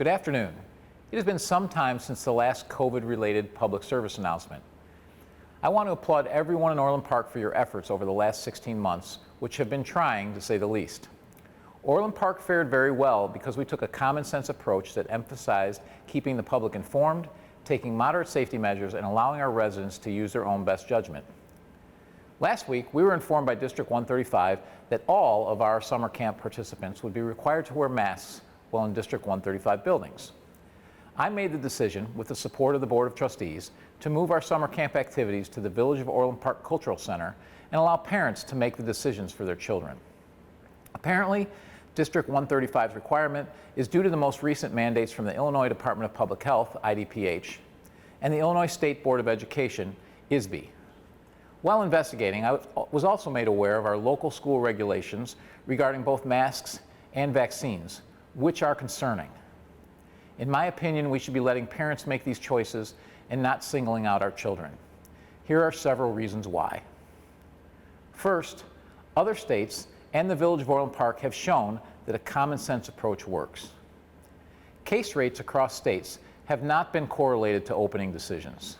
Good afternoon. It has been some time since the last COVID-related public service announcement. I want to applaud everyone in Orland Park for your efforts over the last 16 months, which have been trying, to say the least. Orland Park fared very well because we took a common sense approach that emphasized keeping the public informed, taking moderate safety measures, and allowing our residents to use their own best judgment. Last week, we were informed by District 135 that all of our summer camp participants would be required to wear masks while in District 135 buildings. I made the decision, with the support of the Board of Trustees, to move our summer camp activities to the Village of Orland Park Cultural Center and allow parents to make the decisions for their children. Apparently, District 135's requirement is due to the most recent mandates from the Illinois Department of Public Health, IDPH, and the Illinois State Board of Education, ISB. While investigating, I was also made aware of our local school regulations regarding both masks and vaccines, which are concerning. In my opinion, we should be letting parents make these choices and not singling out our children. Here are several reasons why. First, other states and the Village of Orland Park have shown that a common sense approach works. Case rates across states have not been correlated to opening decisions.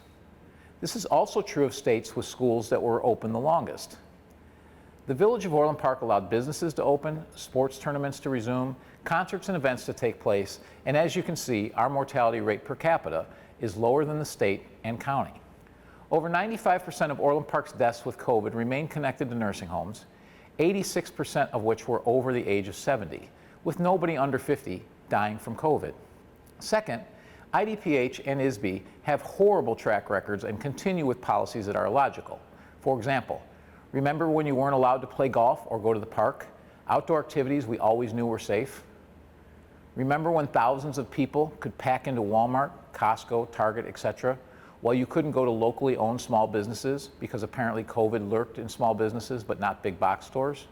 This is also true of states with schools that were open the longest. The Village of Orland Park allowed businesses to open, sports tournaments to resume, concerts and events to take place, and as you can see, our mortality rate per capita is lower than the state and county. Over 95% of Orland Park's deaths with COVID remain connected to nursing homes, 86% of which were over the age of 70, with nobody under 50 dying from COVID. Second, IDPH and ISB have horrible track records and continue with policies that are illogical. For example, remember when you weren't allowed to play golf or go to the park? Outdoor activities we always knew were safe? Remember when thousands of people could pack into Walmart, Costco, Target, etc., while you couldn't go to locally owned small businesses because apparently COVID lurked in small businesses but not big box stores?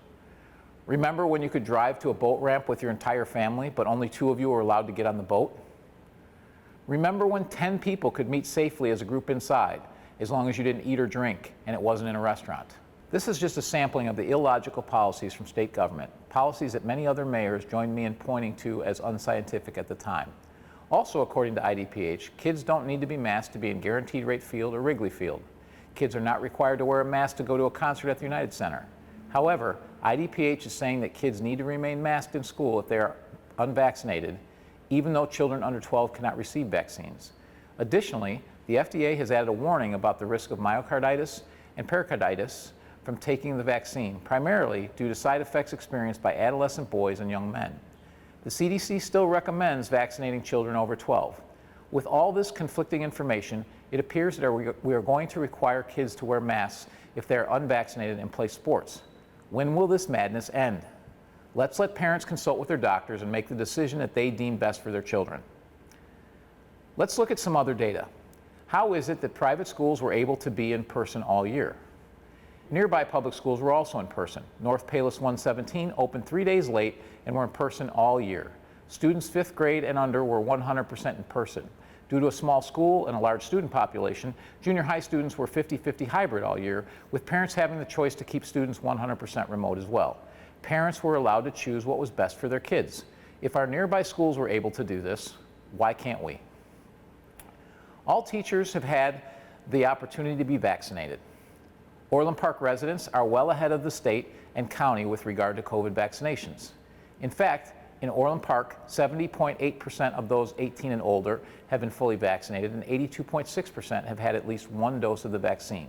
Remember when you could drive to a boat ramp with your entire family but only 2 of you were allowed to get on the boat? Remember when 10 people could meet safely as a group inside, as long as you didn't eat or drink and it wasn't in a restaurant? This is just a sampling of the illogical policies from state government, policies that many other mayors joined me in pointing to as unscientific at the time. Also, according to IDPH, kids don't need to be masked to be in Guaranteed Rate Field or Wrigley Field. Kids are not required to wear a mask to go to a concert at the United Center. However, IDPH is saying that kids need to remain masked in school if they are unvaccinated, even though children under 12 cannot receive vaccines. Additionally, the FDA has added a warning about the risk of myocarditis and pericarditis from taking the vaccine, primarily due to side effects experienced by adolescent boys and young men. The CDC still recommends vaccinating children over 12. With all this conflicting information, it appears that we are going to require kids to wear masks if they are unvaccinated and play sports. When will this madness end? Let's let parents consult with their doctors and make the decision that they deem best for their children. Let's look at some other data. How is it that private schools were able to be in person all year? Nearby public schools were also in person. North Palos 117 opened 3 days late and were in person all year. Students 5th grade and under were 100% in person. Due to a small school and a large student population, junior high students were 50-50 hybrid all year, with parents having the choice to keep students 100% remote as well. Parents were allowed to choose what was best for their kids. If our nearby schools were able to do this, why can't we? All teachers have had the opportunity to be vaccinated. Orland Park residents are well ahead of the state and county with regard to COVID vaccinations. In fact, in Orland Park, 70.8% of those 18 and older have been fully vaccinated and 82.6% have had at least 1 dose of the vaccine.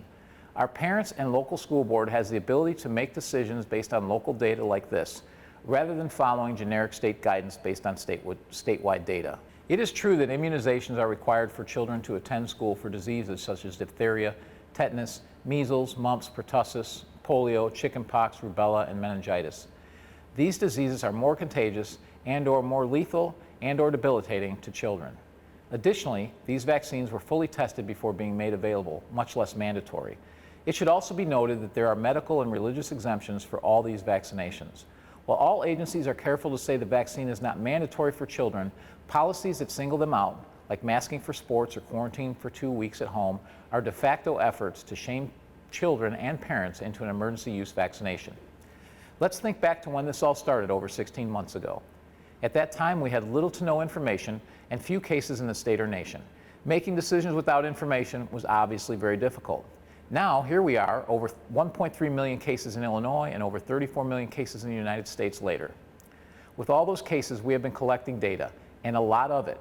Our parents and local school board has the ability to make decisions based on local data like this, rather than following generic state guidance based on statewide data. It is true that immunizations are required for children to attend school for diseases such as diphtheria, tetanus, measles, mumps, pertussis, polio, chickenpox, rubella, and meningitis. These diseases are more contagious and/or more lethal and/or debilitating to children. Additionally, these vaccines were fully tested before being made available, much less mandatory. It should also be noted that there are medical and religious exemptions for all these vaccinations. While all agencies are careful to say the vaccine is not mandatory for children, policies that single them out, like masking for sports or quarantine for 2 weeks at home, are de facto efforts to shame children and parents into an emergency use vaccination. Let's think back to when this all started over 16 months ago. At that time, we had little to no information and few cases in the state or nation. Making decisions without information was obviously very difficult. Now, here we are, over 1.3 million cases in Illinois and over 34 million cases in the United States later. With all those cases, we have been collecting data, and a lot of it.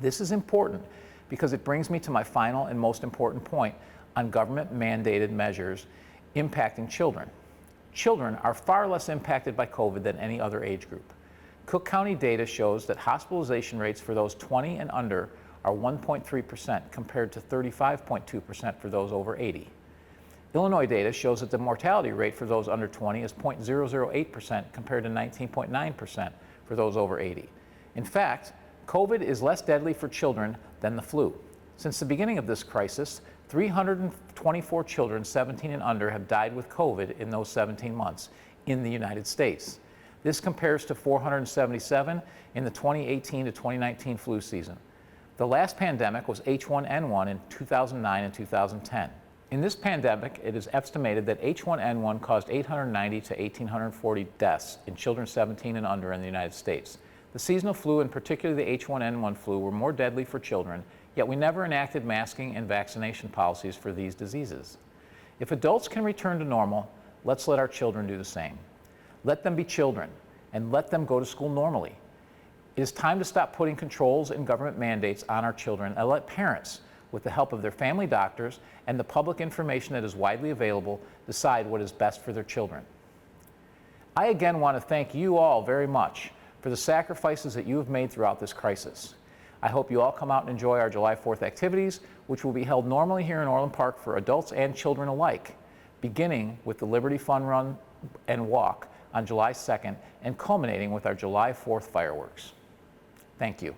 This is important because it brings me to my final and most important point on government-mandated measures impacting children. Children are far less impacted by COVID than any other age group. Cook County data shows that hospitalization rates for those 20 and under are 1.3% compared to 35.2% for those over 80. Illinois data shows that the mortality rate for those under 20 is 0.008% compared to 19.9% for those over 80. In fact, COVID is less deadly for children than the flu. Since the beginning of this crisis, 324 children 17 and under have died with COVID in those 17 months in the United States. This compares to 477 in the 2018 to 2019 flu season. The last pandemic was H1N1 in 2009 and 2010. In this pandemic, it is estimated that H1N1 caused 890 to 1,840 deaths in children 17 and under in the United States. The seasonal flu, and particularly the H1N1 flu, were more deadly for children, yet we never enacted masking and vaccination policies for these diseases. If adults can return to normal, let's let our children do the same. Let them be children, and let them go to school normally. It is time to stop putting controls and government mandates on our children and let parents, with the help of their family doctors and the public information that is widely available, decide what is best for their children. I again want to thank you all very much for the sacrifices that you have made throughout this crisis. I hope you all come out and enjoy our July 4th activities, which will be held normally here in Orland Park for adults and children alike, beginning with the Liberty Fun Run and Walk on July 2nd and culminating with our July 4th fireworks. Thank you.